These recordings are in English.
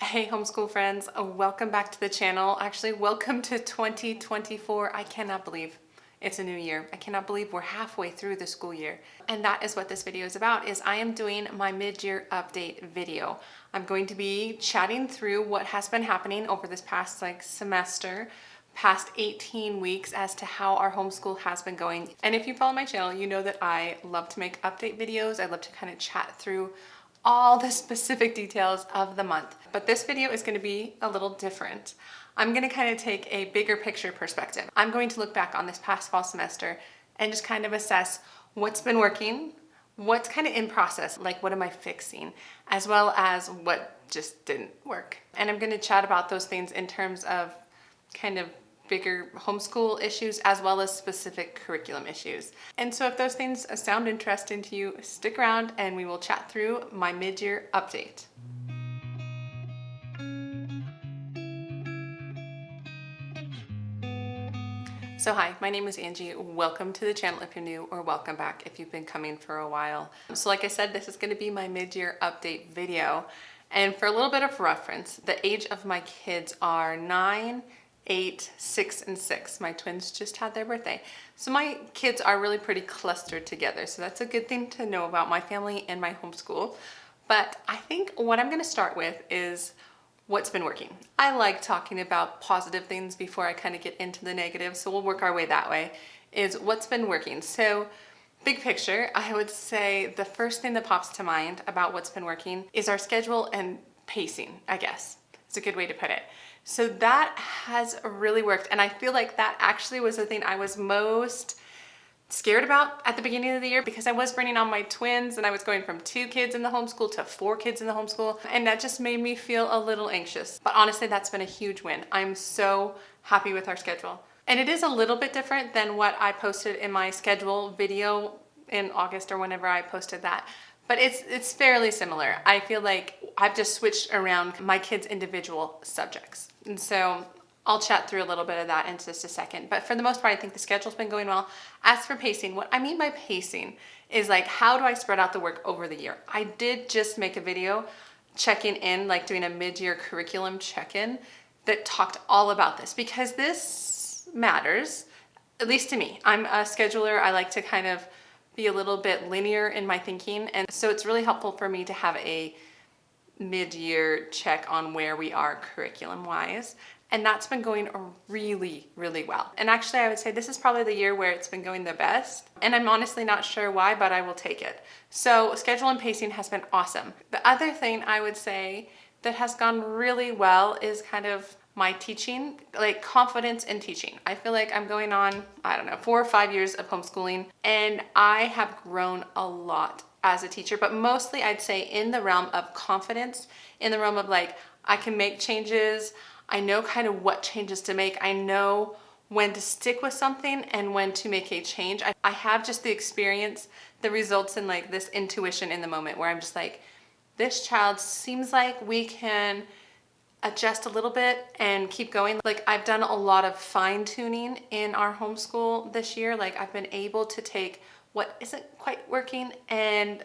Hey homeschool friends, welcome back to the channel. Actually, welcome to 2024. I cannot believe it's a new year. I cannot believe we're halfway through the school year. And that is what this video is about, is I am doing my mid-year update video. I'm going to be chatting through what has been happening over this past semester, past 18 weeks as to how our homeschool has been going. And if you follow my channel, you know that I love to make update videos. I love to kind of chat through all the specific details of the month. But this video is going to be a little different. I'm going to kind of take a bigger picture perspective. I'm going to look back on this past fall semester and just kind of assess what's been working, what's kind of in process, like what am I fixing, as well as what just didn't work. And I'm going to chat about those things in terms of kind of bigger homeschool issues as well as specific curriculum issues. And so if those things sound interesting to you, stick around and we will chat through my mid-year update. So hi, my name is Angie. Welcome to the channel if you're new, or welcome back if you've been coming for a while. So like I said, this is going to be my mid-year update video. And for a little bit of reference, the age of my kids are 9, 8, 6, and 6. My twins just had their birthday. So my kids are really pretty clustered together. So that's a good thing to know about my family and my homeschool. But I think what I'm going to start with is what's been working. I like talking about positive things before I kind of get into the negative. So we'll work our way that way, is what's been working. So big picture, I would say the first thing that pops to mind about what's been working is our schedule and pacing, I guess. It's a good way to put it. So that has really worked. And I feel like that actually was the thing I was most scared about at the beginning of the year, because I was bringing on my twins and I was going from 2 kids in the homeschool to 4 kids in the homeschool. And that just made me feel a little anxious. But honestly, that's been a huge win. I'm so happy with our schedule. And it is a little bit different than what I posted in my schedule video in August or whenever I posted that. But it's fairly similar. I feel like I've just switched around my kids' individual subjects. And so I'll chat through a little bit of that in just a second. But for the most part, I think the schedule's been going well. As for pacing, what I mean by pacing is like, how do I spread out the work over the year? I did just make a video checking in, like doing a mid-year curriculum check-in that talked all about this, because this matters, at least to me. I'm a scheduler. I like to kind of be a little bit linear in my thinking. And so it's really helpful for me to have a mid-year check on where we are curriculum-wise. And that's been going really, really well. And actually, I would say this is probably the year where it's been going the best. And I'm honestly not sure why, but I will take it. So schedule and pacing has been awesome. The other thing I would say that has gone really well is kind of my teaching, like confidence in teaching. I feel like I'm going on, 4 or 5 years of homeschooling, and I have grown a lot as a teacher, but mostly I'd say in the realm of confidence, in the realm of like, I can make changes. I know kind of what changes to make. I know when to stick with something and when to make a change. I have just the experience that results in like this intuition in the moment where I'm just like, this child seems like we can adjust a little bit and keep going. Like I've done a lot of fine tuning in our homeschool this year. Like I've been able to take what isn't quite working and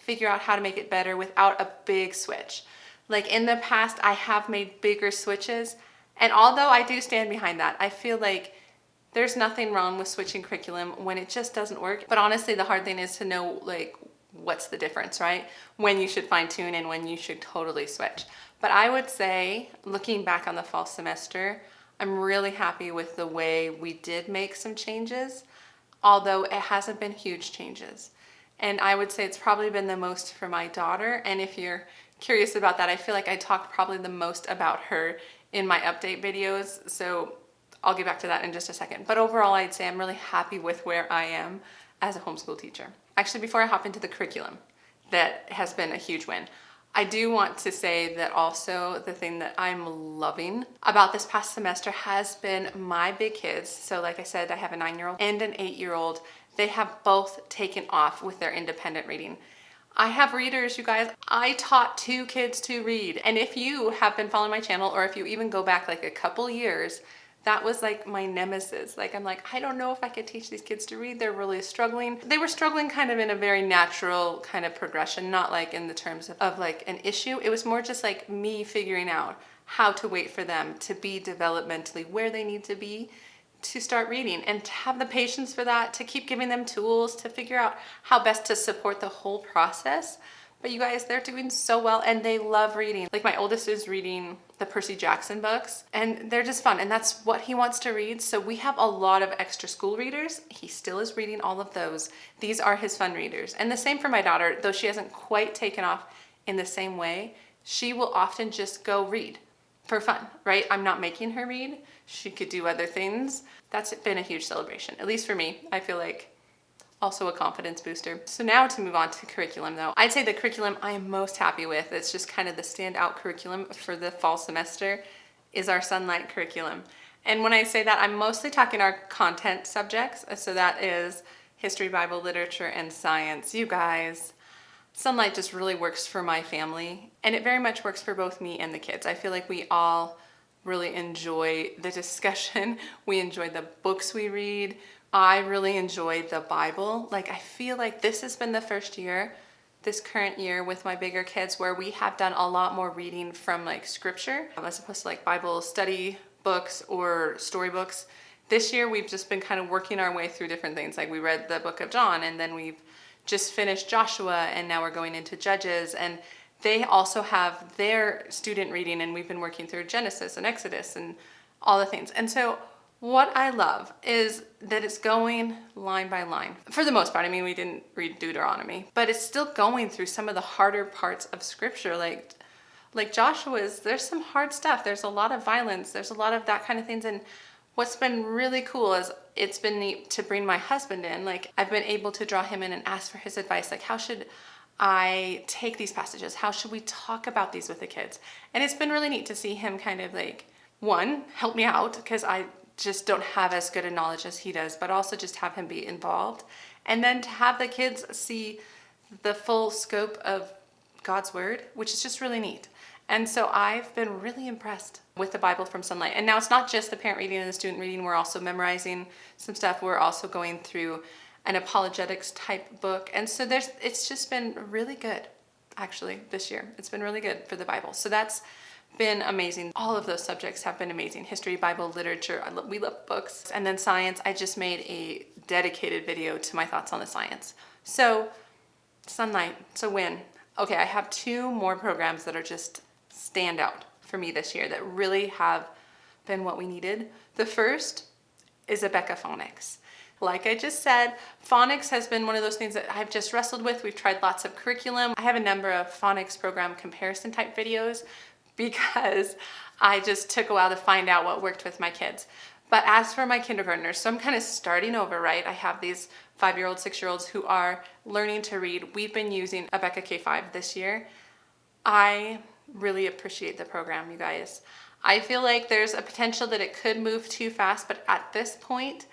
figure out how to make it better without a big switch. Like in the past, I have made bigger switches. And although I do stand behind that, I feel like there's nothing wrong with switching curriculum when it just doesn't work. But honestly, the hard thing is to know like what's the difference, right? When you should fine tune and when you should totally switch. But I would say, looking back on the fall semester, I'm really happy with the way we did make some changes, although it hasn't been huge changes. And I would say it's probably been the most for my daughter. And if you're curious about that, I feel like I talked probably the most about her in my update videos. So I'll get back to that in just a second. But overall, I'd say I'm really happy with where I am as a homeschool teacher. Actually, before I hop into the curriculum, that has been a huge win. I do want to say that also the thing that I'm loving about this past semester has been my big kids. So like I said, I have a 9-year-old and an 8-year-old. They have both taken off with their independent reading. I have readers, you guys. I taught 2 kids to read. And if you have been following my channel, or if you even go back like a couple years, that was like my nemesis. Like, I'm like, I don't know if I could teach these kids to read. They're really struggling. They were struggling kind of in a very natural kind of progression, not like in the terms of like an issue. It was more just like me figuring out how to wait for them to be developmentally where they need to be to start reading, and to have the patience for that, to keep giving them tools to figure out how best to support the whole process. But you guys, they're doing so well, and they love reading. Like, my oldest is reading the Percy Jackson books, and they're just fun, and that's what he wants to read. So we have a lot of extra school readers. He still is reading all of those. These are his fun readers. And the same for my daughter, though she hasn't quite taken off in the same way. She will often just go read for fun, right? I'm not making her read. She could do other things. That's been a huge celebration, at least for me. I feel like also a confidence booster. So now to move on to curriculum though. I'd say the curriculum I am most happy with, it's just kind of the standout curriculum for the fall semester, is our Sonlight curriculum. And when I say that, I'm mostly talking our content subjects. So that is history, Bible, literature, and science. You guys, Sonlight just really works for my family, and it very much works for both me and the kids. I feel like we all really enjoy the discussion. We enjoy the books we read. I really enjoy the Bible. Like, I feel like this has been the first year, this current year with my bigger kids, where we have done a lot more reading from like scripture as opposed to like Bible study books or storybooks. This year we've just been kind of working our way through different things. Like, we read the book of John, and then we've just finished Joshua, and now we're going into Judges, and they also have their student reading, and we've been working through Genesis and Exodus and all the things. And so what I love is that it's going line by line. For the most part, I mean, we didn't read Deuteronomy, but it's still going through some of the harder parts of scripture. Like Joshua's, there's some hard stuff. There's a lot of violence. There's a lot of that kind of things. And what's been really cool is it's been neat to bring my husband in. Like, I've been able to draw him in and ask for his advice. Like, how should I take these passages? How should we talk about these with the kids? And it's been really neat to see him kind of like, one, help me out, because I just don't have as good a knowledge as he does, but also just have him be involved. And then to have the kids see the full scope of God's word, which is just really neat. And so I've been really impressed with the Bible from Sonlight. And now it's not just the parent reading and the student reading. We're also memorizing some stuff. We're also going through an apologetics type book. And so it's just been really good, actually, this year. It's been really good for the Bible. So that's been amazing. All of those subjects have been amazing. History, Bible, literature. We love books. And then science, I just made a dedicated video to my thoughts on the science. So Sonlight, it's a win. Okay, I have two more programs that are just stand out for me this year that really have been what we needed. The first is Abeka Phonics. Like I just said, phonics has been one of those things that I've just wrestled with. We've tried lots of curriculum. I have a number of phonics program comparison type videos because I just took a while to find out what worked with my kids. But as for my kindergartners, so I'm kind of starting over, right? I have these 5-year-olds, 6-year-olds who are learning to read. We've been using Abeka K5 this year. I really appreciate the program, you guys. I feel like there's a potential that it could move too fast, but at this point,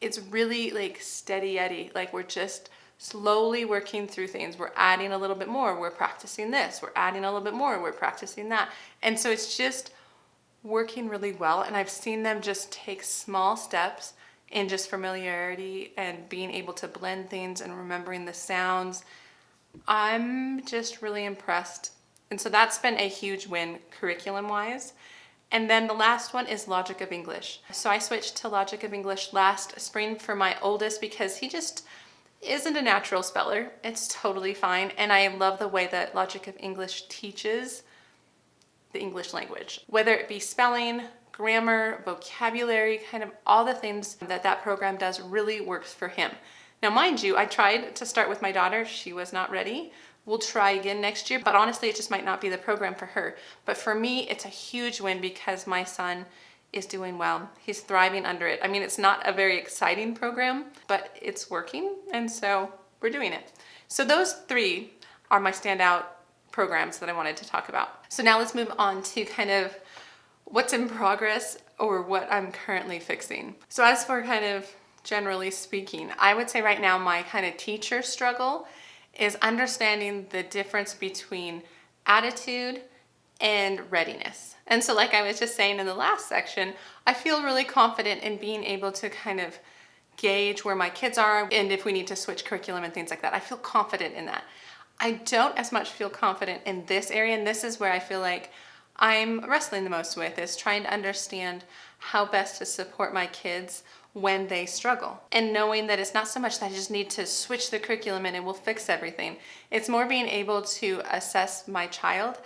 it's really like steady Eddie. Like, we're just slowly working through things. We're adding a little bit more. We're practicing this. We're adding a little bit more. We're practicing that. And so it's just working really well. And I've seen them just take small steps in just familiarity and being able to blend things and remembering the sounds. I'm just really impressed. And so that's been a huge win curriculum-wise. And then the last one is Logic of English. So I switched to Logic of English last spring for my oldest because he just isn't a natural speller. It's totally fine. And I love the way that Logic of English teaches the English language, whether it be spelling, grammar, vocabulary, kind of all the things that that program does really works for him. Now, mind you, I tried to start with my daughter. She was not ready. We'll try again next year, but honestly, it just might not be the program for her. But for me, it's a huge win because my son is doing well. He's thriving under it. I mean, it's not a very exciting program, but it's working, and so we're doing it. So those three are my standout programs that I wanted to talk about. So now let's move on to kind of what's in progress or what I'm currently fixing. So as for kind of generally speaking, I would say right now my kind of teacher struggle is understanding the difference between attitude and readiness. And so like I was just saying in the last section, I feel really confident in being able to kind of gauge where my kids are and if we need to switch curriculum and things like that. I feel confident in that. I don't as much feel confident in this area, and this is where I feel like I'm wrestling the most with, is trying to understand how best to support my kids when they struggle. And knowing that it's not so much that I just need to switch the curriculum and it will fix everything. It's more being able to assess my child.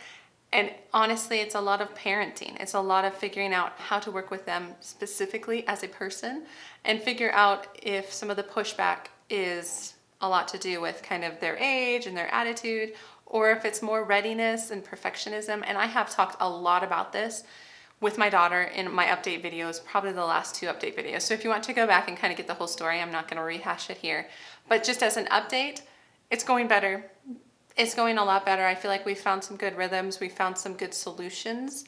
And honestly, it's a lot of parenting. It's a lot of figuring out how to work with them specifically as a person and figure out if some of the pushback is a lot to do with kind of their age and their attitude, or if it's more readiness and perfectionism. And I have talked a lot about this with my daughter in my update videos, probably the last 2 update videos. So if you want to go back and kind of get the whole story, I'm not going to rehash it here. But just as an update, it's going better. It's going a lot better. I feel like we found some good rhythms. We found some good solutions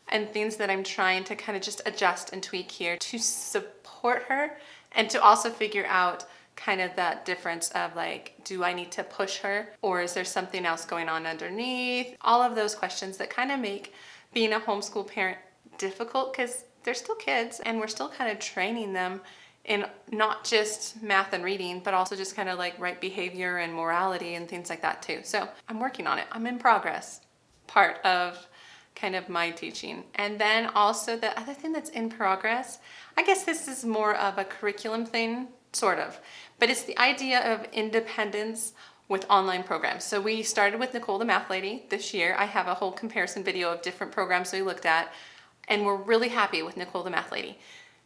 and things that I'm trying to kind of just adjust and tweak here to support her, and to also figure out kind of that difference of like, do I need to push her, or is there something else going on underneath? All of those questions that kind of make being a homeschool parent difficult, because they're still kids and we're still kind of training them in not just math and reading, but also just kind of like right behavior and morality and things like that too. So I'm working on it. I'm in progress, part of kind of my teaching. And then also the other thing that's in progress, I guess this is more of a curriculum thing, sort of, but it's the idea of independence with online programs. So we started with Nicole the Math Lady this year. I have a whole comparison video of different programs we looked at, and we're really happy with Nicole the Math Lady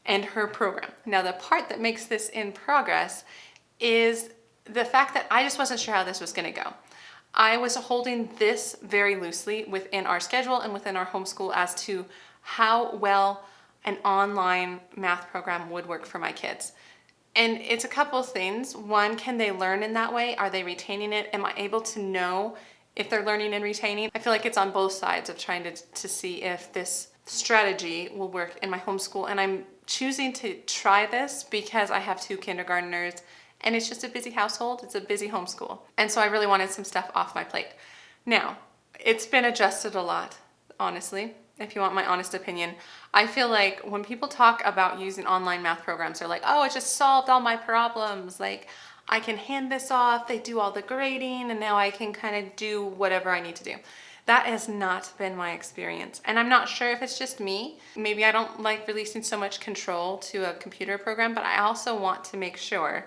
and her program. Now the part that makes this in progress is the fact that I just wasn't sure how this was gonna go. I was holding this very loosely within our schedule and within our homeschool as to how well an online math program would work for my kids. And it's a couple of things. One, can they learn in that way? Are they retaining it? Am I able to know if they're learning and retaining? I feel like it's on both sides of trying to see if this strategy will work in my homeschool. And I'm choosing to try this because I have 2 kindergartners and it's just a busy household. It's a busy homeschool. And so I really wanted some stuff off my plate. Now, it's been adjusted a lot, honestly. If you want my honest opinion, I feel like when people talk about using online math programs, they're like, oh, it just solved all my problems. Like, I can hand this off, they do all the grading, and now I can kind of do whatever I need to do. That has not been my experience. And I'm not sure if it's just me. Maybe I don't like releasing so much control to a computer program, but I also want to make sure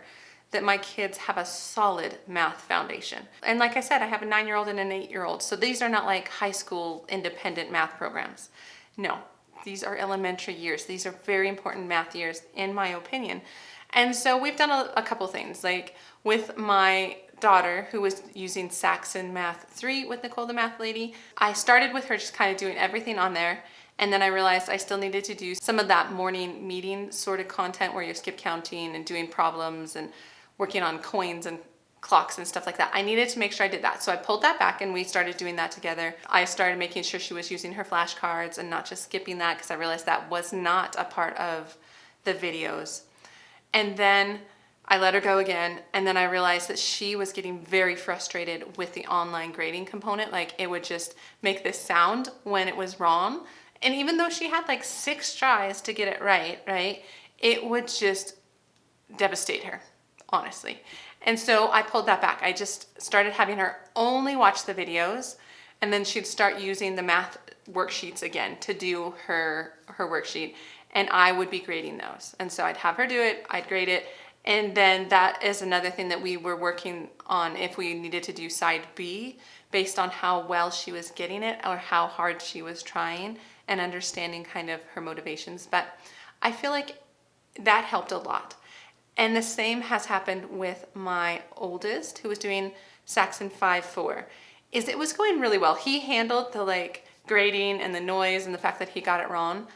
that my kids have a solid math foundation. And like I said, I have a 9-year-old and an 8-year-old. So these are not like high school independent math programs. No, these are elementary years. These are very important math years, in my opinion. And so we've done a couple things, like with my daughter who was using Saxon Math 3 with Nicole the Math Lady. I started with her just kind of doing everything on there. And then I realized I still needed to do some of that morning meeting sort of content where you're skip counting and doing problems and working on coins and clocks and stuff like that. I needed to make sure I did that. So I pulled that back and we started doing that together. I started making sure she was using her flashcards and not just skipping that, because I realized that was not a part of the videos. And then I let her go again, and then I realized that she was getting very frustrated with the online grading component. Like, it would just make this sound when it was wrong. And even though she had like 6 tries to get it right, it would just devastate her, honestly. And so I pulled that back. I just started having her only watch the videos, and then she'd start using the math worksheets again to do her worksheet, and I would be grading those. And so I'd have her do it, I'd grade it, and then that is another thing that we were working on, if we needed to do side B based on how well she was getting it or how hard she was trying, and understanding kind of her motivations. But I feel like that helped a lot. And the same has happened with my oldest, who was doing Saxon 5-4. It was going really well. He handled the like grading and the noise and the fact that he got it wrong.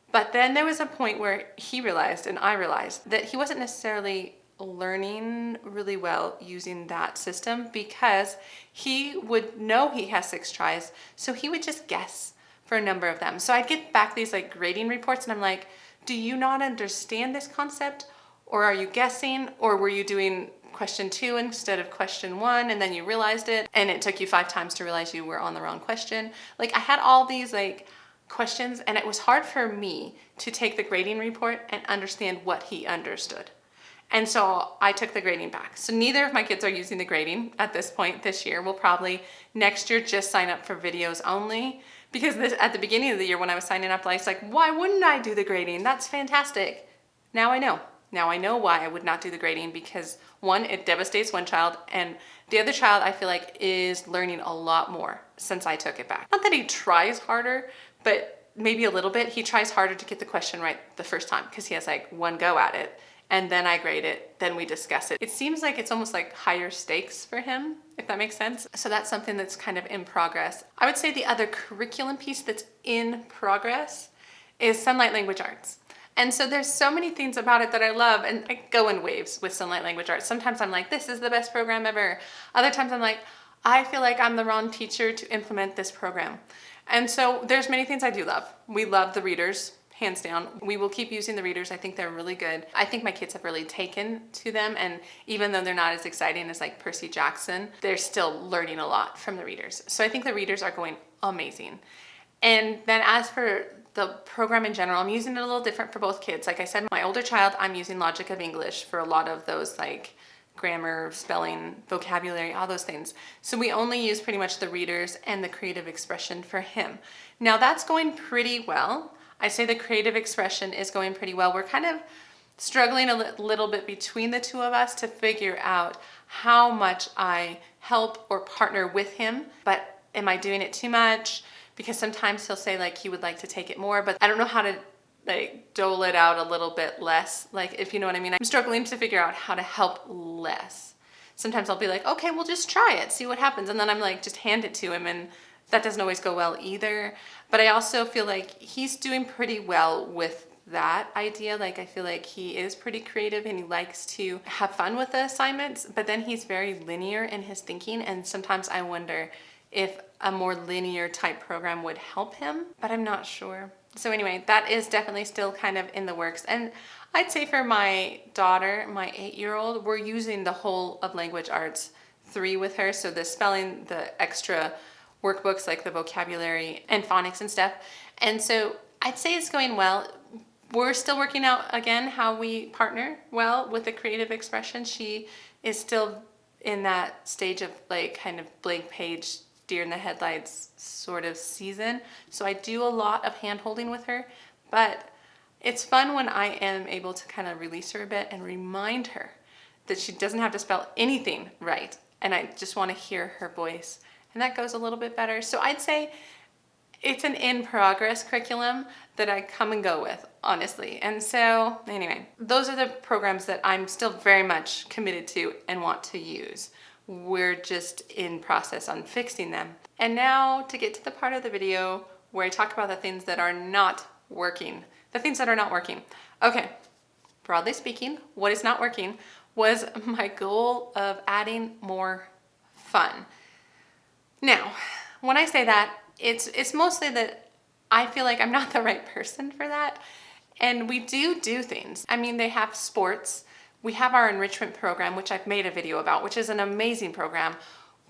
But then there was a point where he realized, and I realized, that he wasn't necessarily learning really well using that system, because he would know he has 6 tries, so he would just guess for a number of them. So I'd get back these like grading reports, and I'm like, do you not understand this concept? Or are you guessing? Or were you doing question 2 instead of question 1, and then you realized it, and it took you 5 times to realize you were on the wrong question. Like, I had all these like questions, and it was hard for me to take the grading report and understand what he understood. And so I took the grading back. So neither of my kids are using the grading at this point this year. We'll probably next year just sign up for videos only, because at the beginning of the year when I was signing up, I was like, why wouldn't I do the grading? That's fantastic. Now I know. Now I know why I would not do the grading, because one, it devastates one child, and the other child I feel like is learning a lot more since I took it back. Not that he tries harder, but maybe a little bit. He tries harder to get the question right the first time because he has like one go at it, and then I grade it, then we discuss it. It seems like it's almost like higher stakes for him, if that makes sense. So that's something that's kind of in progress. I would say the other curriculum piece that's in progress is Sonlight Language Arts. And so there's so many things about it that I love, and I go in waves with Sonlight Language Arts. Sometimes I'm like, this is the best program ever. Other times I'm like, I feel like I'm the wrong teacher to implement this program. And so there's many things I do love. We love the readers, hands down. We will keep using the readers. I think they're really good. I think my kids have really taken to them, and even though they're not as exciting as like Percy Jackson, they're still learning a lot from the readers. So I think the readers are going amazing. And then as for the program in general, I'm using it a little different for both kids. Like I said, my older child, I'm using Logic of English for a lot of those like grammar, spelling, vocabulary, all those things. So we only use pretty much the readers and the creative expression for him. Now that's going pretty well. I say the creative expression is going pretty well. We're kind of struggling a little bit between the two of us to figure out how much I help or partner with him, but am I doing it too much? Because sometimes he'll say like he would like to take it more, but I don't know how to like dole it out a little bit less, like, if you know what I mean. I'm struggling to figure out how to help less. Sometimes I'll be like, okay, we'll just try it, see what happens. And then I'm like, just hand it to him, and that doesn't always go well either. But I also feel like he's doing pretty well with that idea. Like, I feel like he is pretty creative and he likes to have fun with the assignments, but then he's very linear in his thinking. And sometimes I wonder if a more linear type program would help him, but I'm not sure. So anyway, that is definitely still kind of in the works. And I'd say for my daughter, my 8-year-old, we're using the whole of Language Arts 3 with her. So the spelling, the extra workbooks like the vocabulary and phonics and stuff. And so I'd say it's going well. We're still working out again how we partner well with the creative expression. She is still in that stage of like kind of blank page, deer in the headlights sort of season. So I do a lot of hand holding with her, but it's fun when I am able to kind of release her a bit and remind her that she doesn't have to spell anything right. And I just want to hear her voice, and that goes a little bit better. So I'd say it's an in progress curriculum that I come and go with, honestly. And so anyway, those are the programs that I'm still very much committed to and want to use. We're just in process on fixing them. And now to get to the part of the video where I talk about the things that are not working. The things that are not working. Okay, broadly speaking, what is not working was my goal of adding more fun. Now, when I say that, it's mostly that I feel like I'm not the right person for that. And we do things. I mean, they have sports. We have our enrichment program, which I've made a video about, which is an amazing program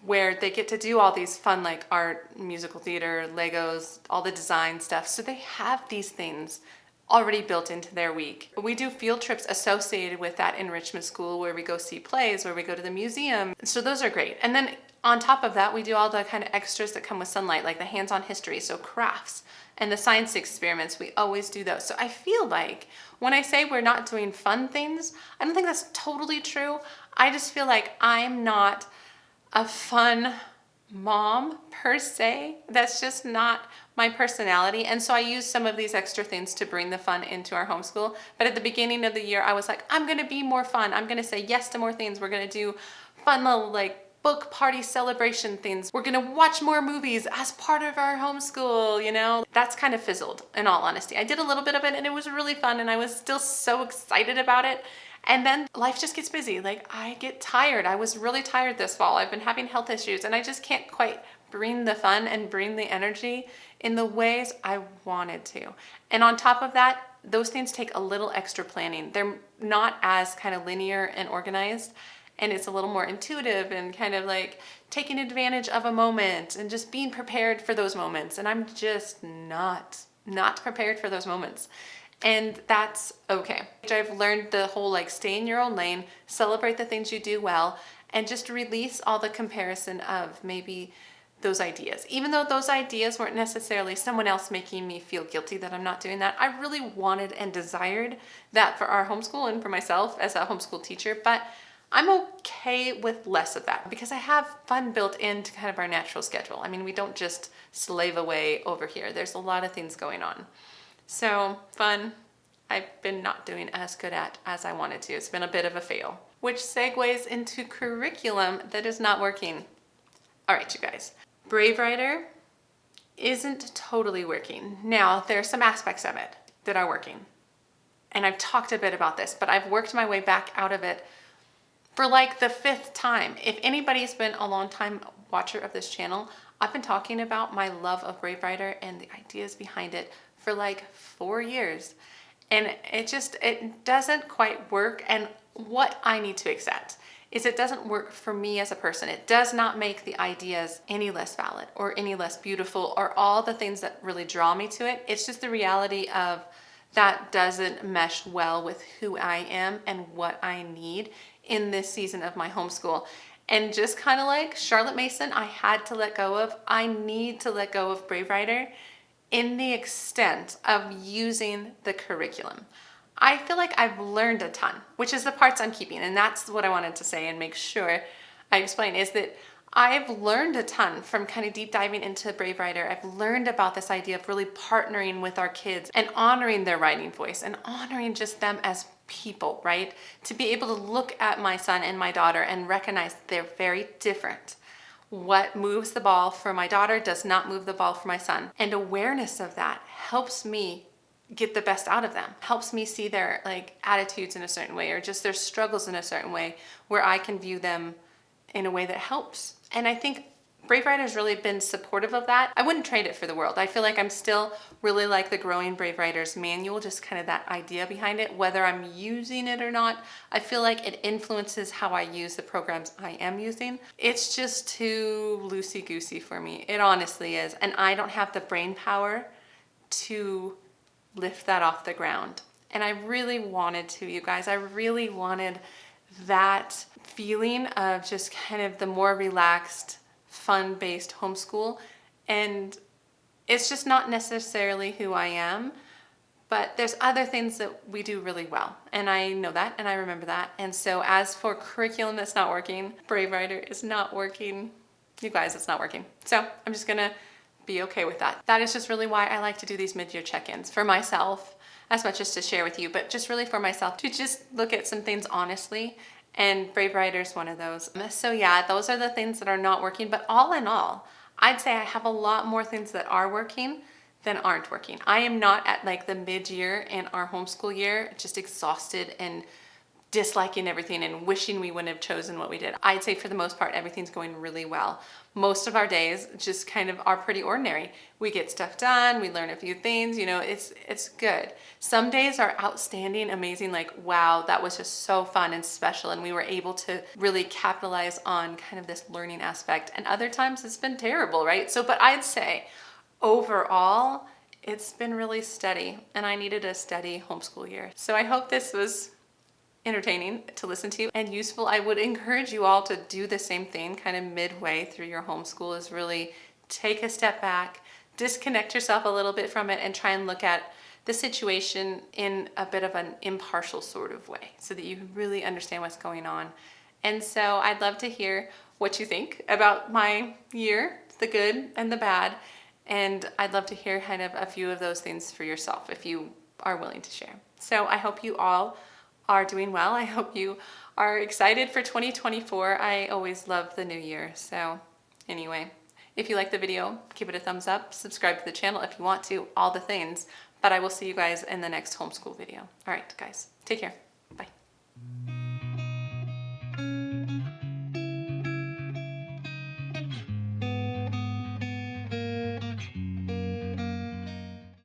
where they get to do all these fun like art, musical theater, Legos, all the design stuff. So they have these things already built into their week. We do field trips associated with that enrichment school where we go see plays, where we go to the museum. So those are great. And then on top of that, we do all the kind of extras that come with Sonlight, like the hands-on history, so crafts, and the science experiments. We always do those. So I feel like when I say we're not doing fun things, I don't think that's totally true. I just feel like I'm not a fun mom per se. That's just not my personality. And so I use some of these extra things to bring the fun into our homeschool. But at the beginning of the year, I was like, I'm going to be more fun. I'm going to say yes to more things. We're going to do fun little like book party celebration things. We're going to watch more movies as part of our homeschool, you know? That's kind of fizzled, in all honesty. I did a little bit of it and it was really fun and I was still so excited about it. And then life just gets busy. Like, I get tired. I was really tired this fall. I've been having health issues and I just can't quite bring the fun and bring the energy in the ways I wanted to. And on top of that, those things take a little extra planning. They're not as kind of linear and organized. and it's a little more intuitive and kind of like taking advantage of a moment and just being prepared for those moments. And I'm just not prepared for those moments. And that's okay. I've learned the whole like stay in your own lane, celebrate the things you do well, and just release all the comparison of maybe those ideas. Even though those ideas weren't necessarily someone else making me feel guilty that I'm not doing that, I really wanted and desired that for our homeschool and for myself as a homeschool teacher, but I'm okay with less of that because I have fun built into kind of our natural schedule. I mean, we don't just slave away over here. There's a lot of things going on. So fun, I've been not doing as good at as I wanted to. It's been a bit of a fail, which segues into curriculum that is not working. All right, you guys. Brave Writer isn't totally working. Now, there are some aspects of it that are working. And I've talked a bit about this, but I've worked my way back out of it for like the 5th time. If anybody's been a long time watcher of this channel, I've been talking about my love of Brave Writer and the ideas behind it for like 4 years. And it doesn't quite work. And what I need to accept is it doesn't work for me as a person. It does not make the ideas any less valid or any less beautiful or all the things that really draw me to it. It's just the reality of that doesn't mesh well with who I am and what I need in this season of my homeschool. And just kind of like Charlotte Mason, I need to let go of Brave Writer in the extent of using the curriculum. I feel like I've learned a ton, which is the parts I'm keeping. And that's what I wanted to say and make sure I explain is that I've learned a ton from kind of deep diving into Brave Writer. I've learned about this idea of really partnering with our kids and honoring their writing voice and honoring just them as people, right? To be able to look at my son and my daughter and recognize they're very different. What moves the ball for my daughter does not move the ball for my son. And awareness of that helps me get the best out of them, helps me see their like attitudes in a certain way or just their struggles in a certain way where I can view them in a way that helps. And I think Brave Writer has really been supportive of that. I wouldn't trade it for the world. I feel like I'm still really like the Growing Brave Writers manual, just kind of that idea behind it, whether I'm using it or not. I feel like it influences how I use the programs I am using. It's just too loosey-goosey for me. It honestly is. And I don't have the brain power to lift that off the ground. And I really wanted to, you guys. I really wanted that feeling of just kind of the more relaxed, fun-based homeschool. And it's just not necessarily who I am, but there's other things that we do really well. And I know that and I remember that. And so as for curriculum that's not working, Brave Writer is not working. You guys, it's not working. So I'm just gonna be okay with that. That is just really why I like to do these mid-year check-ins for myself, as much as to share with you, but just really for myself to just look at some things honestly. And Brave Writer is one of those. So yeah, those are the things that are not working, but all in all, I'd say I have a lot more things that are working than aren't working. I am not at like the mid-year in our homeschool year, just exhausted and disliking everything and wishing we wouldn't have chosen what we did. I'd say for the most part, everything's going really well. Most of our days just kind of are pretty ordinary. We get stuff done, we learn a few things, you know, it's good. Some days are outstanding, amazing, like, wow, that was just so fun and special and we were able to really capitalize on kind of this learning aspect. And other times it's been terrible, right? So, but I'd say overall, it's been really steady and I needed a steady homeschool year. So I hope this was entertaining to listen to and useful. I would encourage you all to do the same thing kind of midway through your homeschool, is really take a step back, disconnect yourself a little bit from it and try and look at the situation in a bit of an impartial sort of way so that you really understand what's going on. And so I'd love to hear what you think about my year, the good and the bad. And I'd love to hear kind of a few of those things for yourself if you are willing to share. So I hope you all are doing well. I hope you are excited for 2024. I always love the new year. So anyway, if you like the video, give it a thumbs up, subscribe to the channel if you want to, all the things. But I will see you guys in the next homeschool video. All right, guys, take care.